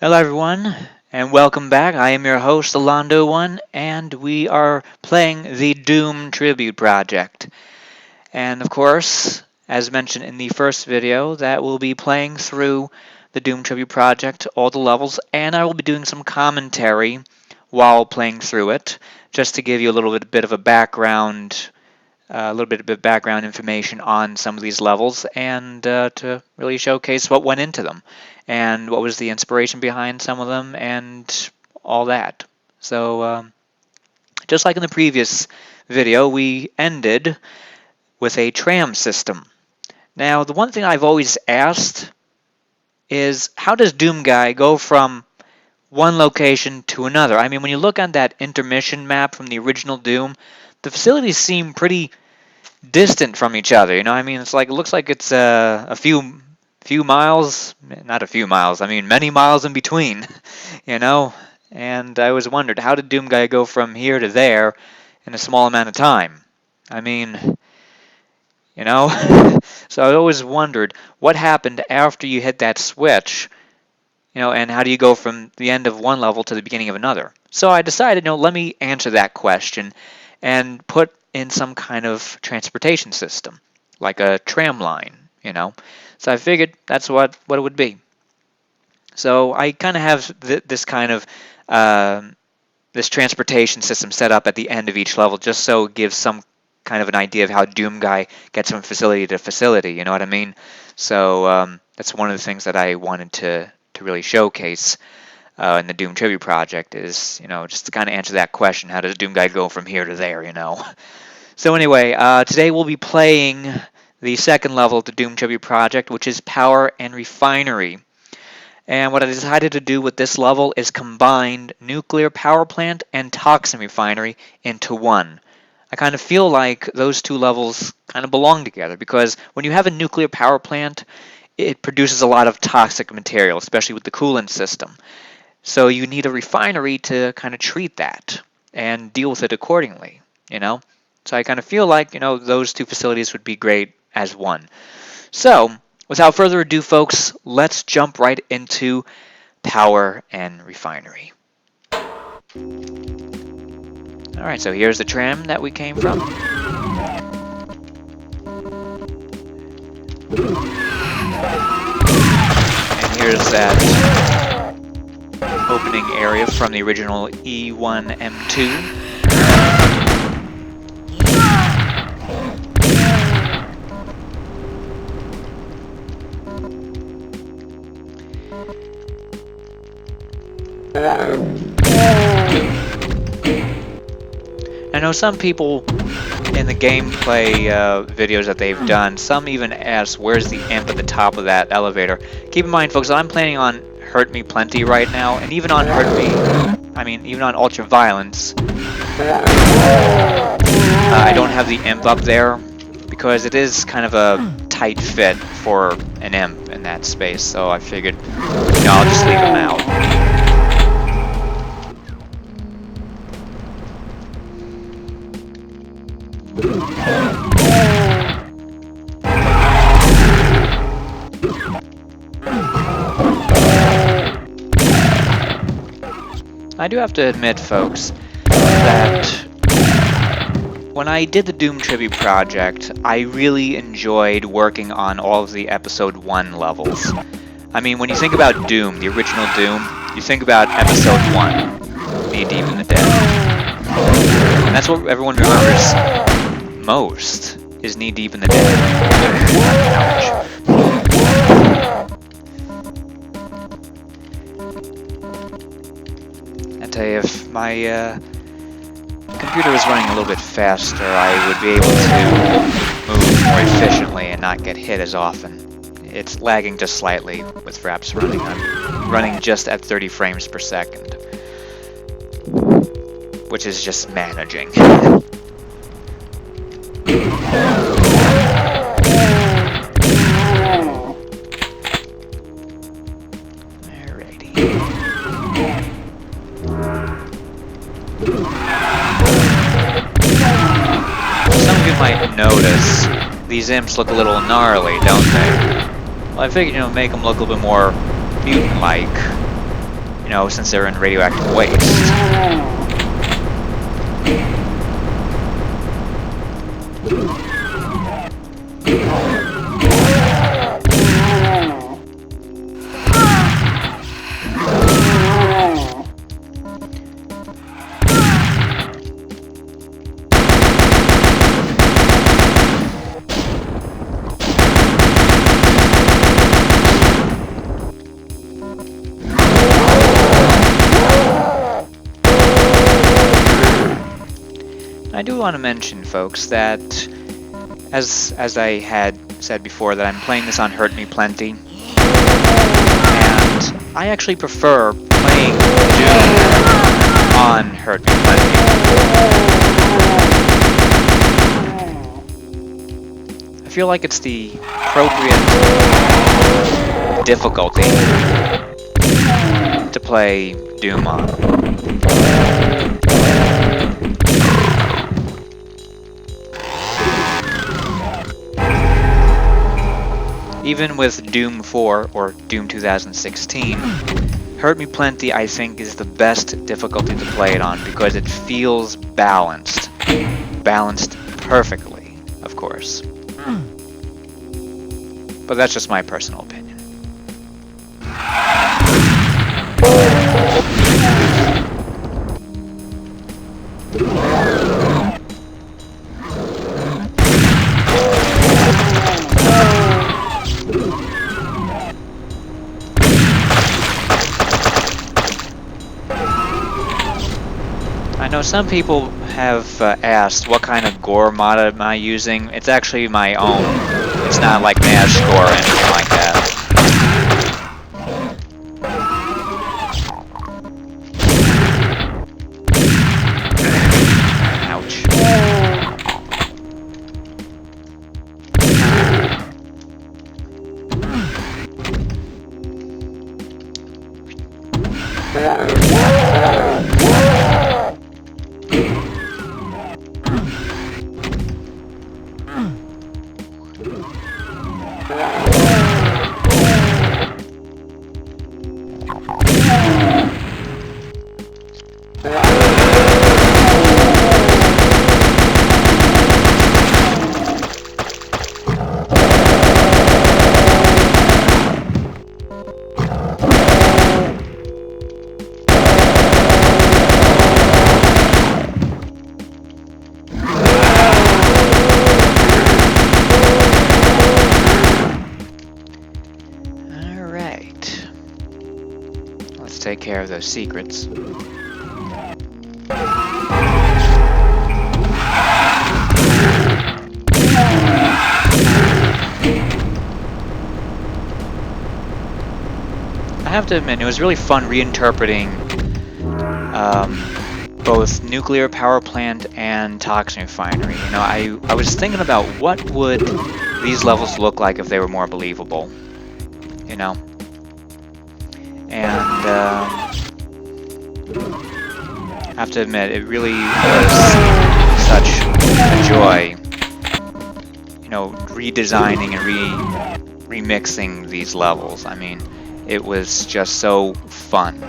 Hello everyone, and welcome back. I am your host, Alondo1, and we are playing the Doom Tribute Project. And of course, as mentioned in the first video, that we'll be playing through the Doom Tribute Project, all the levels, and I will be doing some commentary while playing through it, just to give you a little bit of a background, information on some of these levels, and to really showcase what went into them and what was the inspiration behind some of them and all that. So just like in the previous video, we ended with a tram system. Now, the one thing I've always asked is, how does Doom Guy go from one location to another? I mean, when you look on that intermission map from the original Doom, the facilities seem pretty distant from each other. I mean, it looks like it's a few miles, not a few miles. I mean, many miles in between. And I always wondered, how did Doom Guy go from here to there in a small amount of time? I mean, so I always wondered what happened after you hit that switch. And how do you go from the end of one level to the beginning of another? So I decided, let me answer that question and put in some kind of transportation system, like a tram line, So I figured that's what it would be. So I kind of have this kind of this transportation system set up at the end of each level, just so it gives some kind of an idea of how Doom Guy gets from facility to facility. You know what I mean? So that's one of the things that I wanted to really showcase in the Doom Tribute Project is, just to kind of answer that question: how does Doom Guy go from here to there? So anyway, today we'll be playing the second level of the Doom Tribute Project, which is Power and Refinery. And what I decided to do with this level is combine nuclear power plant and toxin refinery into one. I kind of feel like those two levels kind of belong together, because when you have a nuclear power plant, it produces a lot of toxic material, especially with the coolant system. So you need a refinery to kind of treat that and deal with it accordingly, So I kind of feel like, those two facilities would be great as one. So without further ado, folks, let's jump right into Power and Refinery. All right, so here's the tram that we came from. And here's that opening area from the original E1M2. I know some people in the gameplay videos that they've done, some even ask, where's the imp at the top of that elevator? Keep in mind, folks, I'm planning on Hurt Me Plenty right now, and even on even on Ultra Violence, I don't have the imp up there, because it is kind of a tight fit for an imp in that space, so I figured, I'll just leave him out. I do have to admit, folks, that when I did the Doom Tribute Project, I really enjoyed working on all of the Episode 1 levels. I mean, when you think about Doom, the original Doom, you think about Episode 1, Knee Deep in the Dead. And that's what everyone remembers most, is Knee Deep in the Dead. Ouch. I tell you, if my computer was running a little bit faster, I would be able to move more efficiently and not get hit as often. It's lagging just slightly with Fraps running. I'm running just at 30 frames per second, which is just managing. Some of you might notice these imps look a little gnarly, don't they? Well, I figured, make them look a little bit more mutant-like. you know, since they're in radioactive waste. I do want to mention, folks, that as I had said before, that I'm playing this on Hurt Me Plenty, and I actually prefer playing Doom on Hurt Me Plenty. I feel like it's the appropriate difficulty to play Doom on. Even with Doom 4 or Doom 2016, Hurt Me Plenty I think is the best difficulty to play it on because it feels balanced. Balanced perfectly, of course. But that's just my personal opinion. I know some people have asked what kind of gore mod am I using. It's actually my own. It's not like Nash gore or anything like that. Ouch. Take care of those secrets. I have to admit, it was really fun reinterpreting both nuclear power plant and toxin refinery. You know, I was thinking about what would these levels look like if they were more believable. You know. And I have to admit, it really was such a joy, you know, redesigning and remixing these levels. I mean, it was just so fun.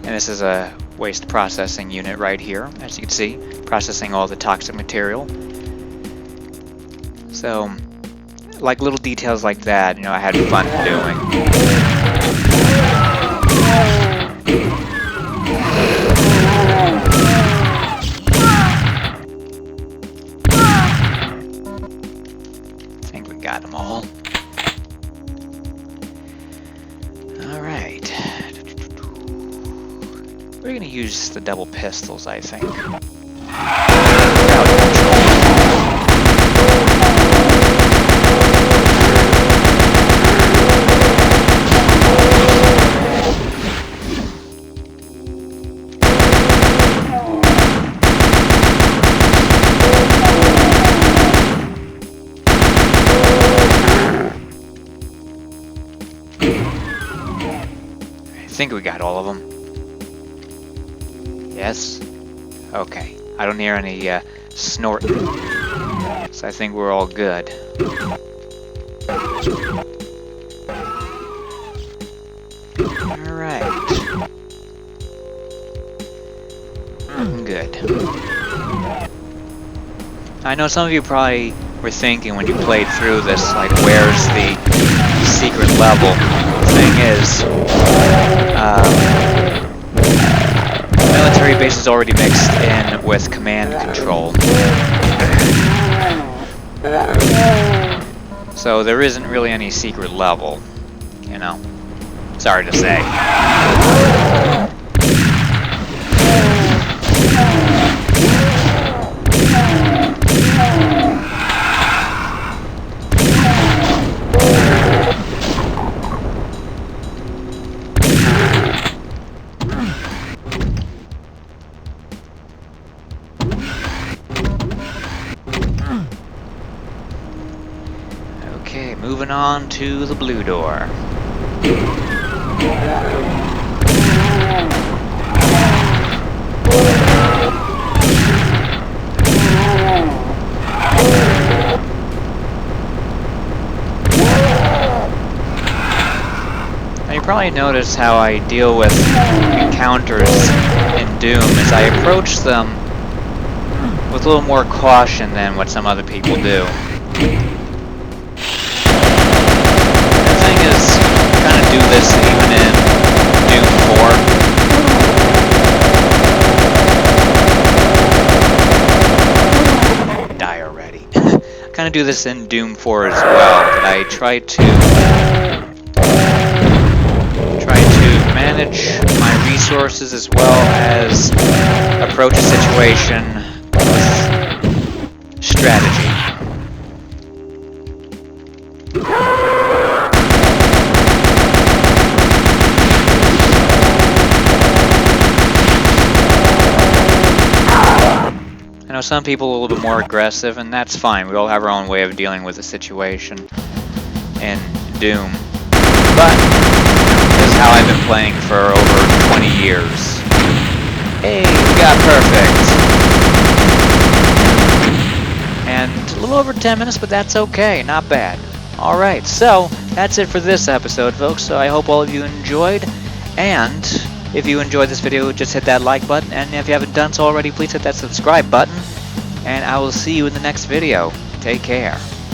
This is a waste processing unit right here, as you can see, processing all the toxic material. So, like little details like that, you know, I had fun doing. I think we got them all. Alright. We're going to use the double pistols, I think. think we got all of them. Yes? Okay. I don't hear any snorting. So I think we're all good. Alright. Good. I know some of you probably were thinking when you played through this, like, where's the secret level? The thing is, military base is already mixed in with command control. So there isn't really any secret level, you know. Sorry to say. Okay, moving on to the blue door. Now you probably noticed how I deal with encounters in Doom is I approach them with a little more caution than what some other people do. Kind of do this even in Doom 4. Die already. Kind of do this in Doom 4 as well, but I try to manage my resources as well as approach a situation with strategy. I know some people are a little bit more aggressive, and that's fine. We all have our own way of dealing with the situation in Doom. But this is how I've been playing for over 20 years. Hey, we got perfect. And a little over 10 minutes, but that's okay. Not bad. Alright, so that's it for this episode, folks. So I hope all of you enjoyed. And if you enjoyed this video, just hit that like button, and if you haven't done so already, please hit that subscribe button, and I will see you in the next video. Take care.